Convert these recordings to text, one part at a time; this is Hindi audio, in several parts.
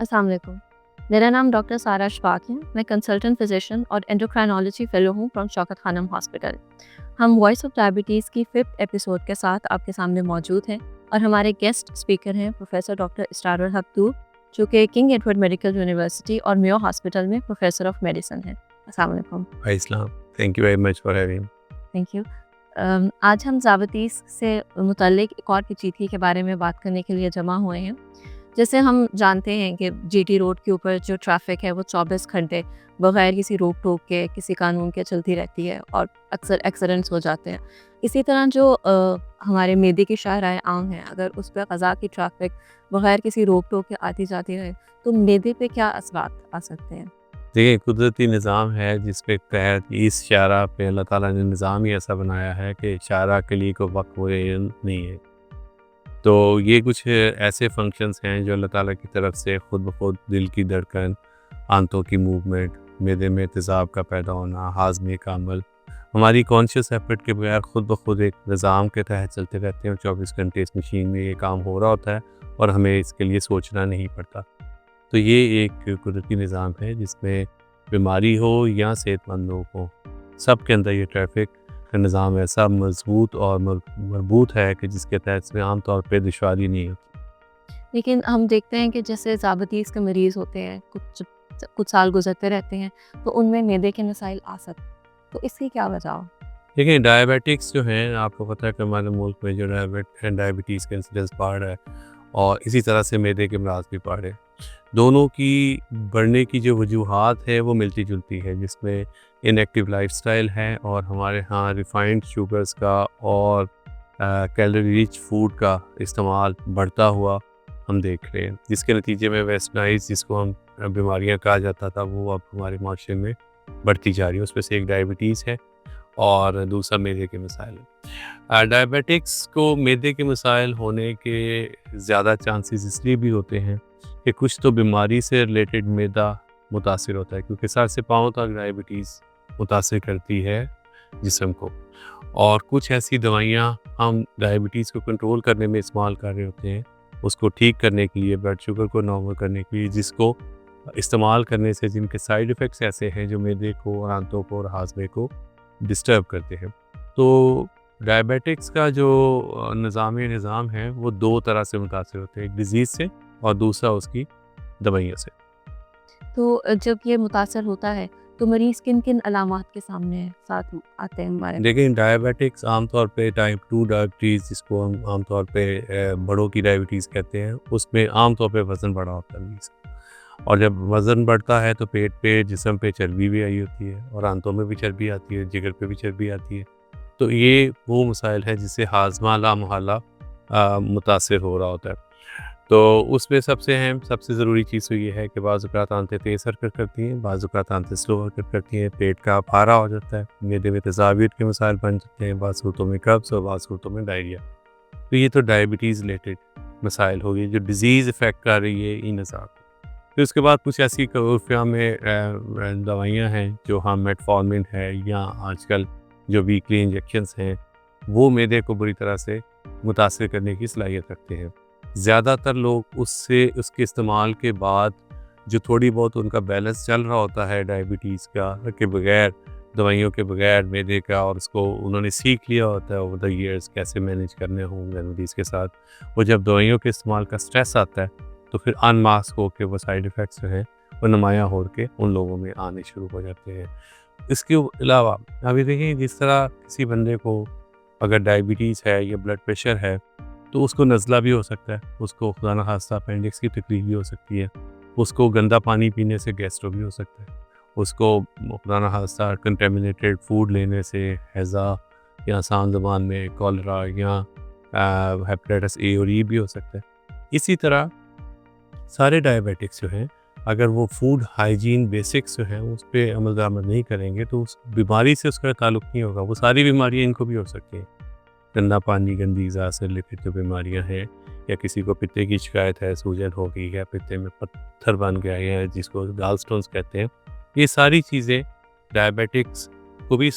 अस्सलाम वालेकुम। मेरा नाम डॉक्टर सारा अशफाक है। मैं कंसल्टेंट फिजिशियन और एंडोक्राइनोलॉजी फेलो हूँ फ्रॉम शौकत खानम हॉस्पिटल। हम वॉइस ऑफ डायबिटीज़ की 5th एपिसोड के साथ आपके सामने मौजूद हैं और हमारे गेस्ट स्पीकर हैं प्रोफेसर डॉक्टर इस्रारुल हक दूर, जो कि किंग एडवर्ड मेडिकल यूनिवर्सिटी और मेयो हॉस्पिटल में प्रोफेसर ऑफ मेडिसिन हैं। अस्सलाम वालेकुम। Hi Islam. Thank you very much for having me. Thank you. आज हम ज़ाबतीज़ से मुतल्लिक एक और पेचीदगी के बारे में बात करने के लिए जमा हुए हैं। जैसे हम जानते हैं कि जीटी रोड के ऊपर जो ट्रैफ़िक है वो 24 घंटे बग़ैर किसी रोक टोक के, किसी कानून के चलती रहती है और अक्सर एक्सीडेंट्स हो जाते हैं। इसी तरह जो हमारे मैदे की शाहराह आम है, अगर उस पे क़ज़ा की ट्रैफ़िक बग़ैर किसी रोक टोक के आती जाती रहे, तो मैदे पे क्या असरात आ सकते हैं? देखिए, कुदरती निज़ाम है जिसके तहत इस शारा पे अल्लाह ताला ने निज़ाम ही ऐसा बनाया है कि शारा के लिए कोई वक्त मुअय्यन नहीं है। तो ये कुछ ऐसे फंक्शंस हैं जो अल्लाह ताला की तरफ से ख़ुद ब खुद दिल की धड़कन, आंतों की मूवमेंट, मैदे में तेज़ाब का पैदा होना, हाज़मे का अमल, हमारी कॉन्शियस एफर्ट के बगैर ख़ुद ब खुद एक निज़ाम के तहत चलते रहते हैं और 24 घंटे इस मशीन में ये काम हो रहा होता है और हमें इसके लिए सोचना नहीं पड़ता। तो ये एक कुदरती निज़ाम है जिसमें बीमारी हो या सेहतमंद लोग हों, सब के अंदर ये ट्रैफ़िक का निज़ाम ऐसा मज़बूत और मरबूत है कि जिसके तहत इसमें आम तौर पे दुश्वारी नहीं होती। लेकिन हम देखते हैं कि जैसे ज़ाबतीज़ के मरीज़ होते हैं, कुछ साल गुज़रते रहते हैं, तो उनमें मैदे के मसाइल आ सकते हैं। तो इसकी क्या वजह हो? देखिए, डायबिटिक्स जो हैं, आपको पता है कि हमारे मुल्क में जो डायबिटीज़ का इंसिडेंस बढ़ रहा है और इसी तरह से मैदे के अमराज़ भी बढ़ रहे हैं। दोनों की बढ़ने की जो वजूहात है वो मिलती-जुलती है, जिसमें इनएक्टिव लाइफ़स्टाइल है और हमारे यहाँ रिफ़ाइंड शुगर्स का और कैलोरी रिच फूड का इस्तेमाल बढ़ता हुआ हम देख रहे हैं, जिसके नतीजे में वेस्टर्नाइज़ जिसको हम बीमारियाँ कहा जाता था, वो अब हमारे माशरे में बढ़ती जा रही है। उसमें से एक डायबिटीज़ है और दूसरा मैदे के मसाइल है। डायबिटिक्स को मैदे के मसाइल होने के ज़्यादा चांसेस इसलिए भी होते हैं कि कुछ तो बीमारी से रिलेटेड मैदा मुतासिर होता है, क्योंकि सर से पाँव तक डायबिटीज़ मुतासिर करती है जिस्म को, और कुछ ऐसी दवाइयाँ हम डायबिटीज़ को कंट्रोल करने में इस्तेमाल कर रहे होते हैं, उसको ठीक करने के लिए, ब्लड शुगर को नॉर्मल करने के लिए, जिसको इस्तेमाल करने से जिनके साइड इफ़ेक्ट्स ऐसे हैं जो मैदे को और आंतों को और हाज़मे को डिस्टर्ब करते हैं। तो डायबिटिक्स का जो निज़ाम है वो 2 तरह से मुतासिर होते हैं, एक डिज़ीज़ से और दूसरा उसकी दवाइयों से। तो जब ये मुतासर होता है, तो मरीज़ किन-किन अलामात के सामने साथ आते हैं हमारे? देखिए, डायबिटिक्स आमतौर पे टाइप 2 डायबिटीज़ जिसको हम आमतौर पे बड़ों की डायबिटीज़ कहते हैं, उसमें आमतौर पे वज़न बढ़ा होता है मरीज़ का। और जब वज़न बढ़ता है तो पेट पे, जिस्म पे चर्बी भी आई होती है और आंतों में भी चर्बी आती है, जिगर पे भी चर्बी आती है। तो ये वो मसाइल है जिससे हाज़मा लामहला मुतासिर हो रहा होता है। तो उसमें सबसे अहम, सबसे ज़रूरी चीज़ तो ये है कि बाज़ औक़ात आंतें तेज़ हरकत करती हैं, बाज़ औक़ात आंतें स्लो हरकत करती हैं, पेट का फारा हो जाता है, मैदे में तेज़ाबियत के मसाइल बन जाते हैं, बाज़ सूरतों में कब्ज़ और बाज़ सूरतों में डायरिया। तो ये तो डायबिटीज़ रिलेटेड मसाइल हो गई जो डिज़ीज़ इफ़ेक्ट कर रही है इन अज़ा को। फिर उसके बाद कुछ ऐसी उर्फ़िया में दवाइयाँ हैं जो हम मेटफॉर्मिन है या आजकल जो वीकली इंजेक्शंस हैं, वो मैदे को बुरी तरह से मुतासिर करने की सलाहियत रखते हैं। ज़्यादातर लोग उसके इस्तेमाल के बाद जो थोड़ी बहुत उनका बैलेंस चल रहा होता है डायबिटीज़ का के बगैर, दवाइयों के बगैर मैदे का, और उसको उन्होंने सीख लिया होता है ओवर द ईयर्स कैसे मैनेज करने होंगे रेमेडीज़ के साथ। वो जब दवाइयों के इस्तेमाल का स्ट्रेस आता है तो फिर अनमास्क होके वो साइड इफ़ेक्ट्स जो हैं वो नुमायाँ हो के उन लोगों में आने शुरू हो जाते हैं। इसके अलावा अभी देखिए, जिस तरह किसी बंदे को अगर डायबिटीज़ है या ब्लड प्रेशर है तो उसको नज़ला भी हो सकता है, उसको खुदा न खास्ता अपेंडिक्स की तकलीफ़ भी हो सकती है, उसको गंदा पानी पीने से गैस्ट्रो भी हो सकता है, उसको खुदा न खास्ता कंटेमिनेटेड फूड लेने से हैज़ा या आसान ज़बान में कॉलरा या हेपेटाइटिस ए और ई भी हो सकता है। इसी तरह सारे डायबिटिक्स जो हैं, अगर वो फूड हाइजीन बेसिक्स जो हैं उस पे अमल दरामद नहीं करेंगे तो उस बीमारी से उसका ताल्लुक़ नहीं होगा। वो सारी बीमारियाँ इनको भी हो सकती हैं। गंदा पानी, गंदी ग़िज़ा से रिलेटेड जो बीमारियाँ हैं, या किसी को पित्ते की शिकायत है, सूजन हो गई है, पित्ते में पत्थर बन गया है जिसको गॉलस्टोन्स कहते हैं, ये सारी चीज़ें डायबिटिक्स को भी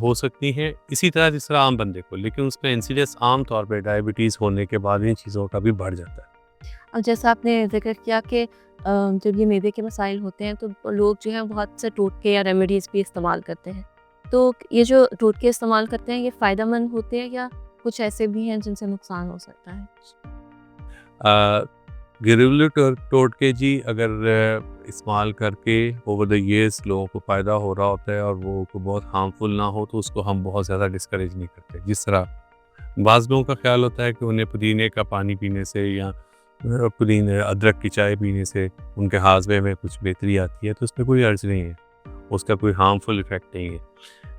हो सकती हैं, इसी तरह जिस तरह आम बंदे को, लेकिन उसमें इंसिडेंस आम तौर पे डायबिटीज़ होने के बाद इन चीज़ों का भी बढ़ जाता है। और जैसा आपने ज़िक्र किया कि जब ये मैदे के मसाइल होते हैं तो लोग जो हैं बहुत से टोटके या रेमेडीज़ भी इस्तेमाल करते हैं। तो ये जो टोटके इस्तेमाल करते हैं ये फ़ायदेमंद होते हैं या कुछ ऐसे भी हैं जिनसे नुकसान हो सकता है? घरेलू टोटके जी अगर इस्तेमाल करके ओवर द ईयर्स लोगों को फ़ायदा हो रहा होता है और वो को बहुत हार्मफुल ना हो तो उसको हम बहुत ज़्यादा डिस्करेज नहीं करते। जिस तरह बाज़ लोगों का ख़्याल होता है कि उन्हें पुदीने का पानी पीने से या पुदीने अदरक की चाय पीने से उनके हाज़मे में कुछ बेहतरी आती है, तो उसमें कोई अर्ज़ नहीं है, उसका कोई हार्मफुल इफ़ेक्ट नहीं है।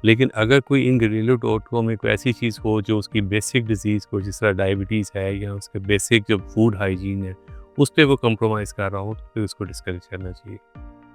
लेकिन अगर कोई इन घरेलू टोटकों में कोई ऐसी चीज़ हो जो उसकी बेसिक डिज़ीज़ को, जिस तरह डायबिटीज़ है या उसके बेसिक जो फूड हाइजीन है, उस पे वो कंप्रोमाइज़ कर रहा हो तो फिर उसको डिस्करेज करना चाहिए।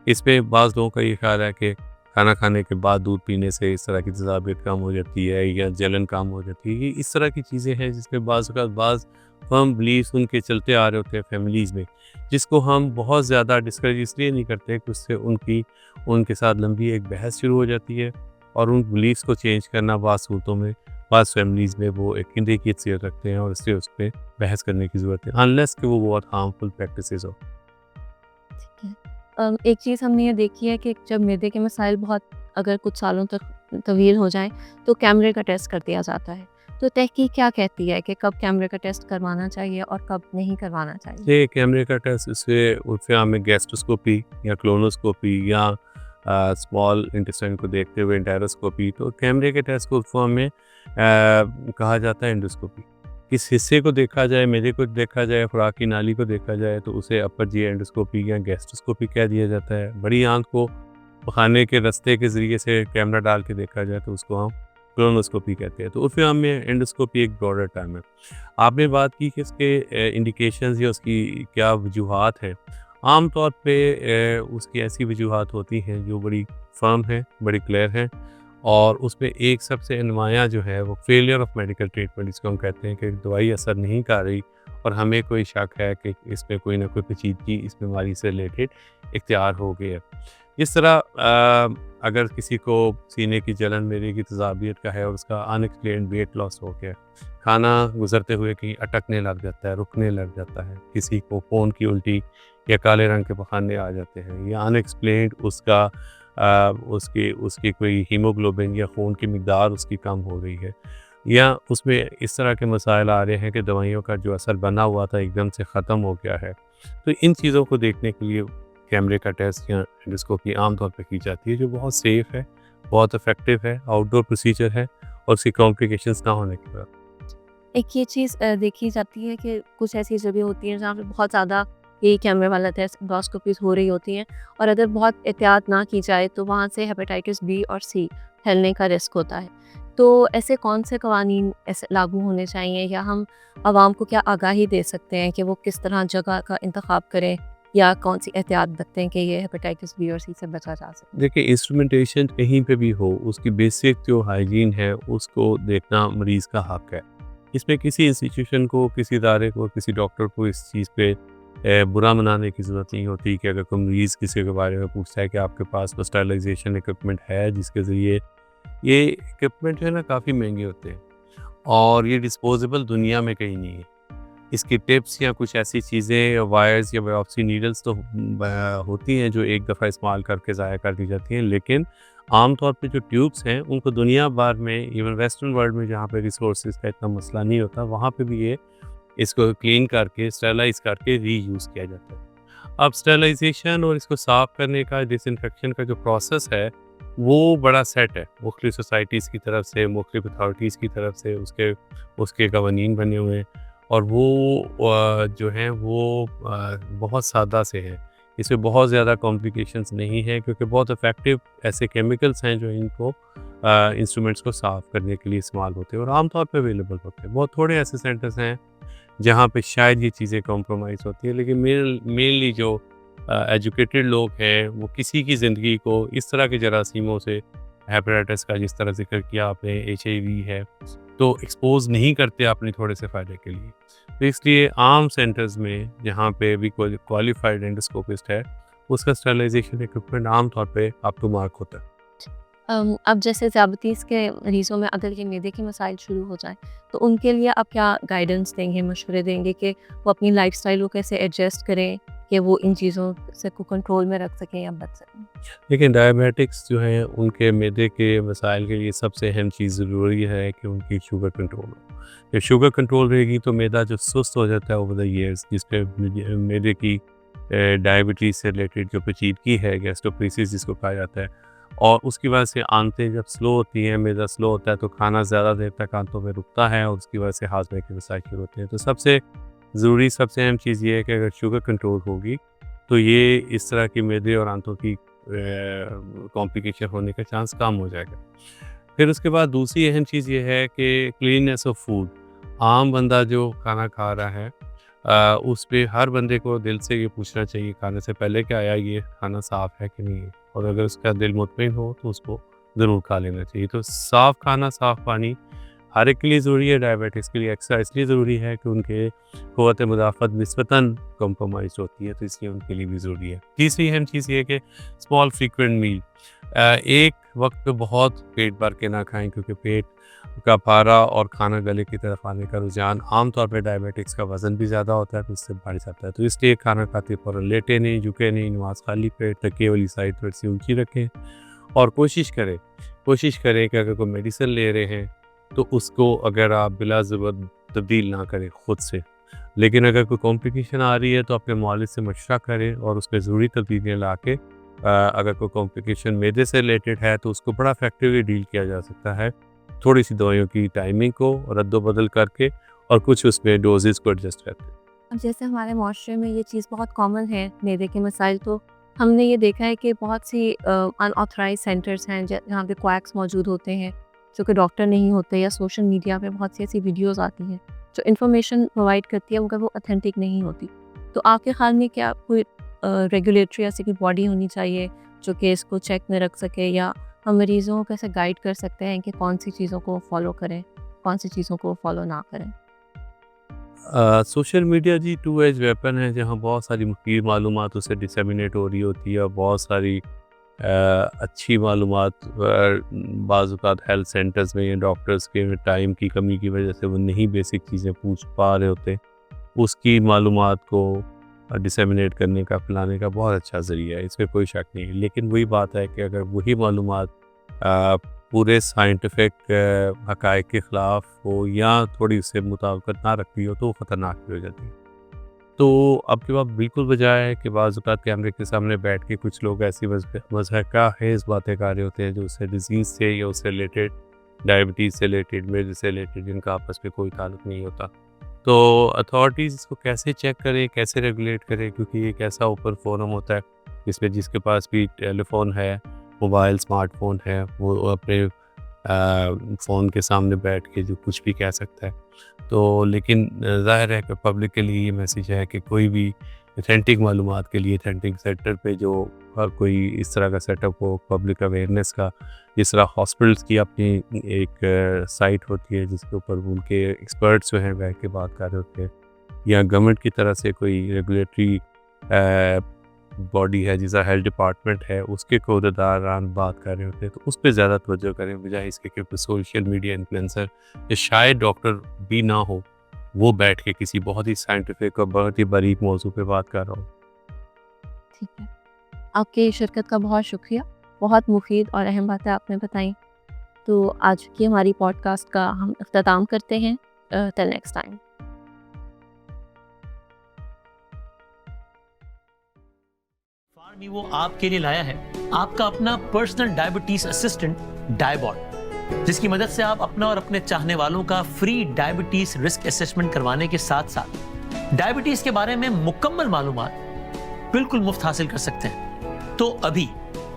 इसमें बाज़ लोगों का ये ख़्याल है कि खाना खाने के बाद दूध पीने से इस तरह की तेज़ाबियत कम हो जाती है या जलन कम हो जाती है। ये इस तरह की चीज़ें हैं जिसमें बाज़ औक़ात बाज़ फर्म बिलीव्स उनके चलते आ रहे होते हैं फैमिलीज़ में, जिसको हम बहुत ज़्यादा डिस्करेज इसलिए नहीं करते कि उससे उनके साथ लंबी एक बहस शुरू हो जाती है और उन बिलीव्स को चेंज करना बाज़ सूरतों में, बाज़ फैमिलीज़ में वो एक देखियत से रखते हैं और इसलिए उस पे बहस करने की ज़रूरत है, अनलेस कि वो बहुत हार्मफुल प्रैक्टिसेज़ हो। ठीक है। एक चीज़ हमने ये देखी है कि जब मैदे के मसाइल बहुत अगर कुछ सालों तक तवील हो जाएँ तो कैमरे का टेस्ट कर दिया जाता है। तो तहकीक क्या कहती है कि कब कैमरे का टेस्ट करवाना चाहिए और कब नहीं करवाना चाहिए? ये कैमरे का टेस्ट इससे उससे हमें गैस्ट्रोस्कोपी या कोलोनोस्कोपी या स्मॉल इंटेस्टाइन को देखते हुए एंटेरोस्कोपी, तो कैमरे के टेस्ट को फॉर्म में कहा जाता है एंडोस्कोपी। किस हिस्से को देखा जाए, मेरे को देखा जाए, खुराक की नाली को देखा जाए तो उसे अपर जी एंडोस्कोपी या गैस्ट्रोस्कोपी कह दिया जाता है। बड़ी आंत को पखाने के रास्ते के ज़रिए से कैमरा डाल के देखा जाए तो उसको हम कोलोनोस्कोपी कहते हैं। तो उस फिर में एंडोस्कोपी एक ब्रॉडर टर्म है। आपने बात की कि इसके इंडिकेशंस या उसकी क्या वजूहात हैं। आम तौर पे उसकी ऐसी वजूहात होती हैं जो बड़ी फर्म हैं, बड़ी क्लियर हैं और उसमें एक सबसे नुमायाँ जो है वो फेलियर ऑफ मेडिकल ट्रीटमेंट, जिसको हम कहते हैं कि दवाई असर नहीं कर रही और हमें कोई शक है कि इसमें कोई ना कोई पेचीदगी इस बीमारी से रिलेटेड इख्तियार हो गई है। इस तरह अगर किसी को सीने की जलन, मेरे की तेज़ाबियत का है और उसका अनएक्सप्लेन्ड वेट लॉस हो गया, खाना गुजरते हुए कहीं अटकने लग जाता है, रुकने लग जाता है, किसी को खून की उल्टी या काले रंग के पखाने आ जाते हैं या अनएक्सप्लेन्ड उसकी उसकी कोई हीमोग्लोबिन या खून की मिकदार उसकी कम हो गई है या उसमें इस तरह के मसाइल आ रहे हैं कि दवाइयों का जो असर बना हुआ था एकदम से ख़त्म हो गया है। तो इन चीज़ों को देखने के लिए कैमरे का टेस्ट या एंडोस्कोपी आम तौर पे की जाती है, जो बहुत सेफ़ है, बहुत इफ़ेक्टिव है, आउटडोर प्रोसीजर है और उसकी कॉम्प्लिकेशंस ना होने के बाद। एक ये चीज़ देखी जाती है कि कुछ ऐसी जगह होती हैं जहाँ पे बहुत ज़्यादा ये कैमरे वाला टेस्ट एंडोस्कोपीज़ हो रही होती हैं और अगर बहुत एहतियात ना की जाए तो वहाँ से हेपेटाइटिस बी और सी फैलने का रिस्क होता है। तो ऐसे कौन से कवानीन ऐसे लागू होने चाहिए या हम आवाम को क्या आगाही दे सकते हैं कि वो किस तरह जगह का इंतखाब करें या कौन सी एहतियात बरतें कि ये हेपेटाइटिस बी और सी से बचा जा सके? देखिए, इंस्ट्रूमेंटेशन कहीं पे भी हो, उसकी बेसिक जो हाइजीन है उसको देखना मरीज़ का हक़ है। इसमें किसी इंस्टीट्यूशन को, किसी इदारे को, किसी डॉक्टर को इस चीज़ पे बुरा मनाने की ज़रूरत नहीं होती कि अगर कोई मरीज़ किसी के बारे में पूछता है कि आपके पास स्टरलाइजेशन इक्विपमेंट है, जिसके ज़रिए ये इक्विपमेंट जो है ना काफ़ी महंगे होते हैं और ये डिस्पोजेबल दुनिया में कहीं नहीं है। इसकी टिप्स या कुछ ऐसी चीज़ें, वायर्स या बायोप्सी नीडल्स तो होती हैं जो एक दफ़ा इस्तेमाल करके ज़ाया कर दी जाती हैं, लेकिन आम तौर पे जो ट्यूब्स हैं उनको दुनिया भर में, इवन वेस्टर्न वर्ल्ड में जहाँ पे रिसोर्सेज का इतना मसला नहीं होता, वहाँ पे भी ये इसको क्लीन करके, स्टरलाइज़ करके रीयूज़ किया जाता है। अब स्टरलाइज़ेशन और इसको साफ़ करने का, डिसइंफेक्शन का जो प्रोसेस है, वो बड़ा सेट है। मुख्तलिफ़ सोसाइटीज़ की तरफ से, मुख्तलिफ़ अथॉरिटीज़ की तरफ से उसके उसके कवानीन बने हुए हैं और वो जो हैं वो बहुत सादा से हैं। इसमें बहुत ज़्यादा कॉम्प्लिकेशंस नहीं हैं क्योंकि बहुत इफ़ेक्टिव ऐसे केमिकल्स हैं जो इनको इंस्ट्रूमेंट्स को साफ़ करने के लिए इस्तेमाल होते हैं और आम तौर पे अवेलेबल होते हैं। बहुत थोड़े ऐसे सेंटर्स हैं जहाँ पे शायद ये चीज़ें कॉम्प्रोमाइज़ होती हैं, लेकिन मेनली जो एजुकेटेड लोग हैं वो किसी की ज़िंदगी को इस तरह के जरासीमों से, हेपेटाइटिस का जिस तरह ज़िक्र किया आपने, एचआईवी है, तो एक्सपोज़ नहीं करते अपने थोड़े से फ़ायदे के लिए। तो इसलिए आम सेंटर्स में जहाँ पे भी कोई क्वालिफाइड एंडोस्कोपिस्ट है, उसका स्टरलाइजेशन इक्विपमेंट आम तौर पे अप टू मार्क होता है। अब जैसे ज़्यादतीस के मरीज़ों में अगर ये मैदे के मसाइल शुरू हो जाएँ, तो उनके लिए आप क्या गाइडेंस देंगे, मशवरे देंगे कि वो अपनी लाइफ़स्टाइल को कैसे एडजस्ट करें कि वो इन चीज़ों से को कंट्रोल में रख सकें या बच सकें? लेकिन डायबिटिक्स जो हैं उनके मैदे के मसाइल के लिए सबसे अहम चीज़ ज़रूरी है कि उनकी शुगर कंट्रोल हो। जब शुगर कंट्रोल रहेगी तो मैदा जो सुस्त हो जाता है ओवर द ईयर्स, जिसपे मैदे की डायबिटीज़ से रिलेटेड जो पेचीदगी है, गैस्ट्रोपेरेसिस जिसको कहा जाता है, और उसकी वजह से आंतें जब स्लो होती हैं, मैदा स्लो होता है तो खाना ज़्यादा देर तक आंतों में रुकता है और उसकी वजह से हाजमे के मसाइल शुरू होते हैं। तो सबसे ज़रूरी, सबसे अहम चीज़ ये है कि अगर शुगर कंट्रोल होगी तो ये इस तरह की मैदे और आंतों की कॉम्प्लिकेशन होने का चांस कम हो जाएगा। फिर उसके बाद दूसरी अहम चीज़ ये है कि क्लीननेस ऑफ फूड। आम बंदा जो खाना खा रहा है उस पे हर बंदे को दिल से ये पूछना चाहिए खाने से पहले कि आया ये खाना साफ़ है कि नहीं है, और अगर उसका दिल मुतमईन हो तो उसको ज़रूर खा लेना चाहिए। तो साफ़ खाना, साफ़ पानी हर एक के लिए ज़रूरी है। डायबिटिक्स के लिए एक्स्ट्रा इसलिए ज़रूरी है कि उनके क़ुव्वत मुदाफ़त निस्बतन कॉम्प्रोमाइज़ होती है, तो इसलिए उनके लिए भी ज़रूरी है। तीसरी अहम चीज़ ये है कि स्मॉल फ्रीक्वेंट मील, एक वक्त पे बहुत पेट भर के ना खाएं, क्योंकि पेट का पारा और खाना गले की तरफ आने का रुझान आमतौर पे डायबिटिक्स का वज़न भी ज़्यादा होता है तो उससे बढ़ जाता है। तो इसलिए खाना खाते फ़ौरन लेटे नहीं, झुके नहीं, नमाज़ खाली पेट, तकिए वाली साइड थोड़ी सी ऊँची रखें, और कोशिश करें कि अगर कोई मेडिसिन ले रहे हैं तो उसको अगर आप बिला ज़रूरत तब्दील ना करें खुद से। लेकिन अगर कोई कॉम्प्लिकेशन आ रही है तो अपने मुआलिज से मशवरा करें और उसमें ज़रूरी तब्दीलियाँ ला के अगर कोई कॉम्प्लिकेशन मैदे से रिलेटेड है तो उसको बड़ा इफेक्टिवली डील किया जा सकता है, थोड़ी सी दवाइयों की टाइमिंग को रद्द-बदल करके और कुछ उसमें डोजेज़ को एडजस्ट करके। अब जैसे हमारे माशरे में ये चीज़ बहुत कॉमन है, मैदे के मसाइल, तो हमने ये देखा है कि बहुत सी अनऑथराइज़ सेंटर्स हैं जहाँ पे क्वैक्स मौजूद होते हैं, जो कि डॉक्टर नहीं होते, या सोशल मीडिया पे बहुत सी ऐसी वीडियोज़ आती हैं जो इन्फॉर्मेशन प्रोवाइड करती है मगर वो ऑथेंटिक नहीं होती। तो आपके ख़्याल में क्या कोई रेगुलेटरी ऐसी कोई बॉडी होनी चाहिए जो कि इसको चेक में रख सके, या हम मरीज़ों को कैसे गाइड कर सकते हैं कि कौन सी चीज़ों को फॉलो करें, कौन सी चीज़ों को फॉलो ना करें? सोशल मीडिया जी टू एज वेपन है, जहाँ बहुत सारी मुफीद मालूमात उससे डिसेमिनेट हो रही होती है, और बहुत सारी अच्छी मालूमात बाज़ औक़ात हेल्थ सेंटर्स में या डॉक्टर्स के टाइम की कमी की वजह से वो नहीं बेसिक चीज़ें पूछ पा रहे होते, उसकी मालूमात को डिसेमिनेट करने का, फैलाने का बहुत अच्छा ज़रिया है, इसमें कोई शक नहीं है। लेकिन वही बात है कि अगर वही मालूमात पूरे साइंटिफिक हक़ाइक़ के ख़िलाफ़ हो या थोड़ी उससे मुताबिकत ना रखती हो तो वो ख़तरनाक भी हो जाती है। तो आपकी बात बिल्कुल बजाय है कि बाज़ औक़ात कैमरे के सामने बैठ के कुछ लोग ऐसी मज़हक़ाहेज़ बातें कर रहे होते हैं जो उससे डिज़ीज़ से या उससे रिलेटेड, डायबिटीज़ से रिलेटेड, मैदे से रिलेटेड, जिनका आपस में कोई ताल्लुक़ नहीं होता। तो अथॉरिटीज़ इसको कैसे चेक करें, कैसे रेगुलेट करें, क्योंकि ये एक ऐसा ओपन फोरम होता है जिसमें जिसके पास भी टेलीफोन है, मोबाइल, स्मार्टफोन है, वो अपने फ़ोन के सामने बैठ के जो कुछ भी कह सकता है। तो लेकिन ज़ाहिर है कि पब्लिक के लिए ये मैसेज है कि कोई भी ऑथेंटिक मालूमात के लिए ऑथेंटिक सेंटर पे जो हर कोई इस तरह का सेटअप हो, पब्लिक अवेयरनेस का, जिस तरह हॉस्पिटल्स की अपनी एक साइट होती है जिसके ऊपर उनके एक्सपर्ट्स जो हैं बैठ के बात कर रहे होते हैं, या गवर्नमेंट की तरफ से कोई रेगुलेटरी बॉडी है जैसा हेल्थ डिपार्टमेंट है, उसके कोदारान बात कर रहे होते हैं, तो उस पर ज़्यादा तवज्जो करें, बजाय इसके कि सोशल मीडिया इन्फ्लुएंसर या शायद डॉक्टर भी ना हो, वो बैठ के किसी बहुत ही साइंटिफिक और बहुत ही बारीक मौजू पे बात कर रहा हो। ठीक है, आपकी शिरकत का बहुत शुक्रिया, बहुत मुफीद और अहम बातें आपने बताई। तो आज की हमारी पॉडकास्ट का हम इख्तिताम करते हैं। Till next time. फार्मीवो आपके लिए लाया है आपका अपना पर्सनल डायबिटीज असिस्टेंट डायबॉट, जिसकी मदद से आप अपना और अपने चाहने वालों का फ्री डायबिटीज रिस्क असेसमेंट करवाने के साथ साथ डायबिटीज के बारे में मुकम्मल मालूमात बिल्कुल मुफ्त हासिल कर सकते हैं। तो अभी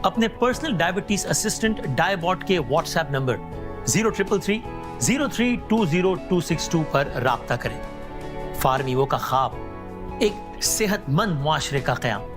अपने पर्सनल डायबिटीज असिस्टेंट डायबॉट के व्हाट्सएप नंबर 0333 0320262 पर राब्ता करें। फार्मीवो का ख्वाब, एक सेहतमंद मुआशरे का क़याम।